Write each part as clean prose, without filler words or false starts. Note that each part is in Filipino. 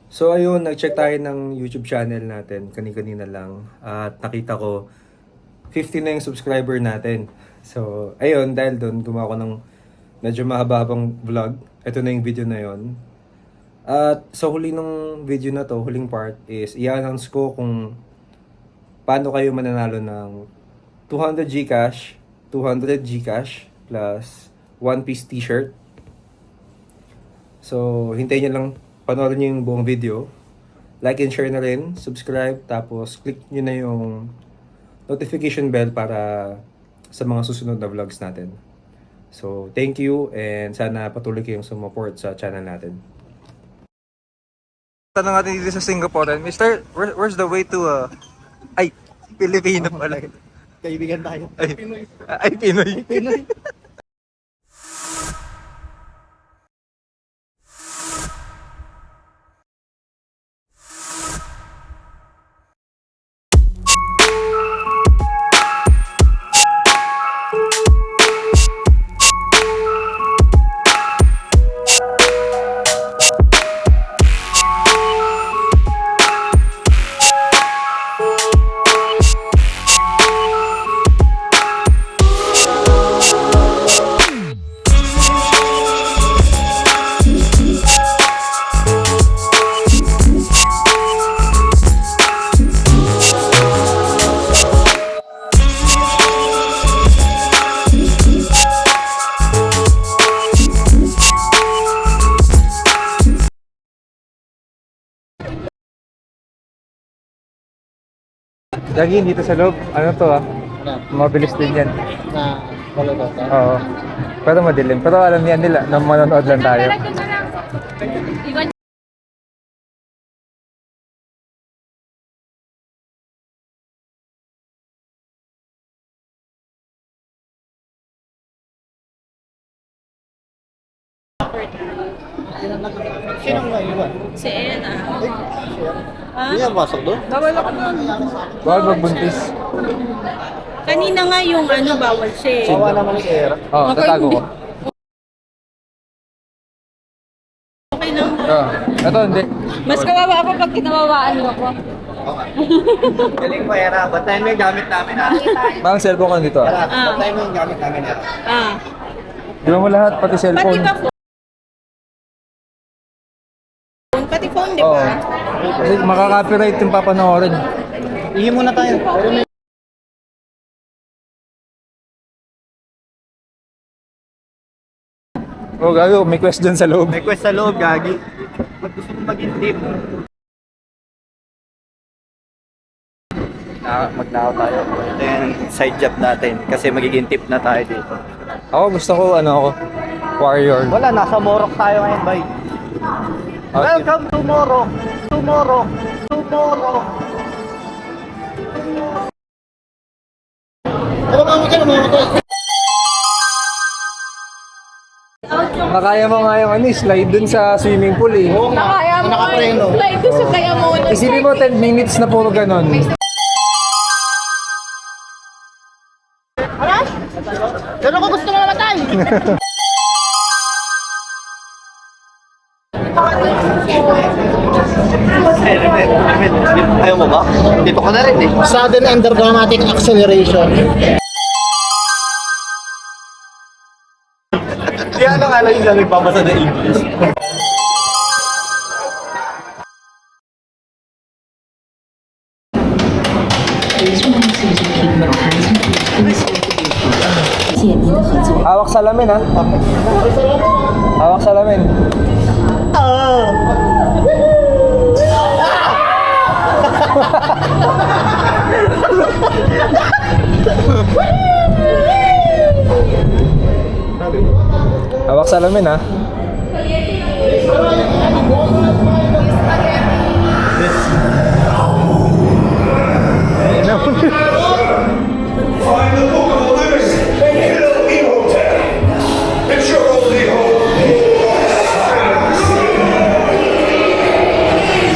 So ayun, nag-check tayo ng YouTube channel natin kani-kanina lang at nakita ko 50 na yung subscriber natin. So ayun, dahil doon gumawa ko ng medyo mahaba-habang vlog. Ito na yung video na yon. At sa huli ng video na to, huling part is i-announce ko kung paano kayo mananalo ng 200 GCash, 200 GCash plus One Piece t-shirt. So hintayin nyo lang, panoorin nyo yung buong video. Like and share na rin, subscribe, tapos click nyo na yung notification bell para sa mga susunod na vlogs natin. So, thank you and sana patuloy kayong sumupport sa channel natin. Tanong natin dito sa Singapore, Mr. Where's the way to ay, Pilipino pala. Kaibigan tayo. Ay, ay Pinoy. Pinoy. Lagi dito sa loob, ano to mabilis din yan. Na wala ba ito? Oo. Pero madilim. Pero alam yan nila na manonood lang tayo. Sino nga iwan? Si Ena. Hindi yan pasok doon? Bawal magbuntis. Kanina nga yung ano, bawal siya eh. Sawa naman si Era. Oo, tatago ko. Okay lang. Ito hindi. Mas kawawa ako pag kinawawaan ako. Galing mo Era, batayin mo yung gamit namin ha. Bang cellphone ko dito Era, batayin mo yung gamit namin Era. Ah. Di mo lahat, pati Pati cellphone. ba phone? Pati phone, di Oo. ba? Kasi makaka-copyright yung papanoorin. Ihi muna tayo. Pero may Oh, gago, may question sa loob. request sa loob, Gagi. Pag gusto mo maging tip. Magnakaw tayo. Ito yung side job natin kasi magiging tip na tayo dito. Ako gusto ko, ako, warrior. Wala, nasa Morok tayo ngayon, bay. Okay. Welcome to Morok. To Morok. To Morok. Nakaya mo nga yung slide dun sa swimming pool eh. Nakaya mo. Nakapreno. Flight to sa kaya mo. Isipin mo 10 minutes na puro ganon. Pero kung gusto mo mamatay. Ayaw mo ba? Dito ka na rin eh. Sudden and dramatic acceleration. Di ano yung nagpapasa na English. Hawak salamin ha. Hawak salamin. Hawak salamin ha. Find the book of the living and Hill Imhotep. It's your only hope.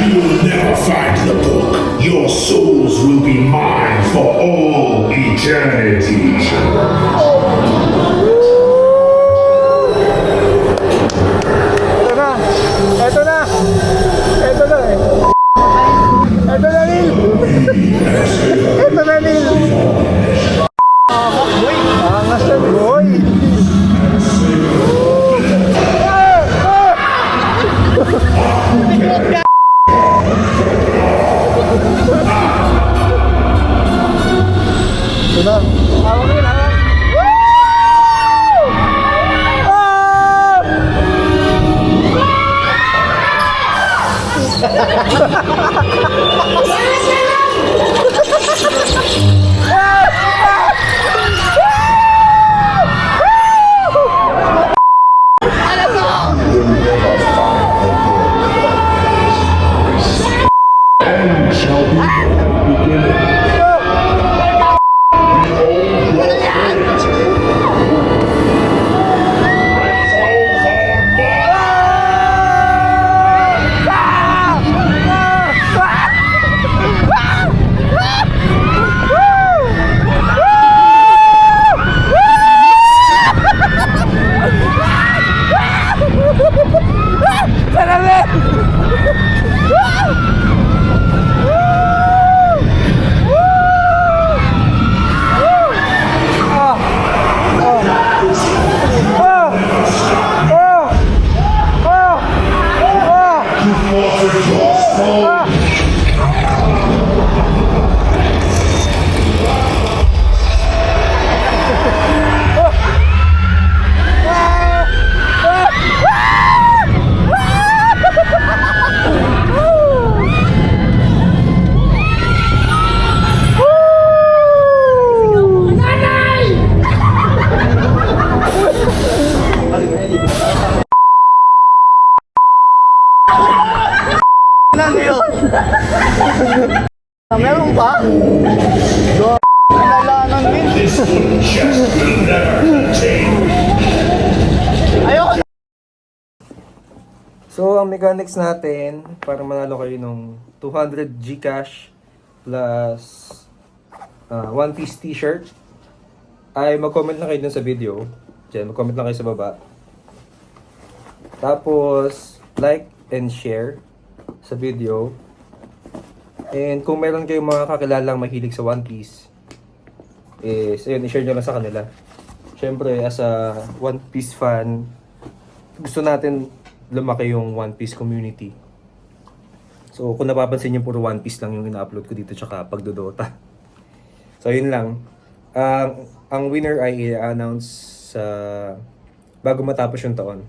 You will never find the book. Your souls will be mine for all eternity. shall be beginning. Ano yun? Meron pa? Nalanan din. This wooden chest will never contain. Ayoko. So, ang mechanics natin, para manalo kayo ng 200 Gcash plus One Piece t-shirt, ay mag-comment lang kayo dun sa video. Diyan, mag-comment lang kayo sa baba. Tapos, like and share sa video. And kung meron kayong mga kakilalang mahilig sa One Piece, is, ayun, i-share nyo lang sa kanila. Siyempre, as a One Piece fan, gusto natin lumaki yung One Piece community. So, kung napapansin nyo, puro One Piece lang yung ina-upload ko dito, tsaka pagdodota. So, yun lang. Ang winner ay i-announce sa bago matapos yung taon.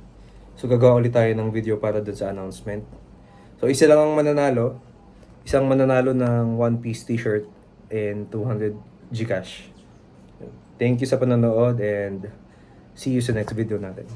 So, gagawa ulit tayo ng video para dun sa announcement. So, isa lang ang mananalo. Isang mananalo ng One Piece t-shirt and 200 Gcash. Thank you sa panonood and see you sa next video natin.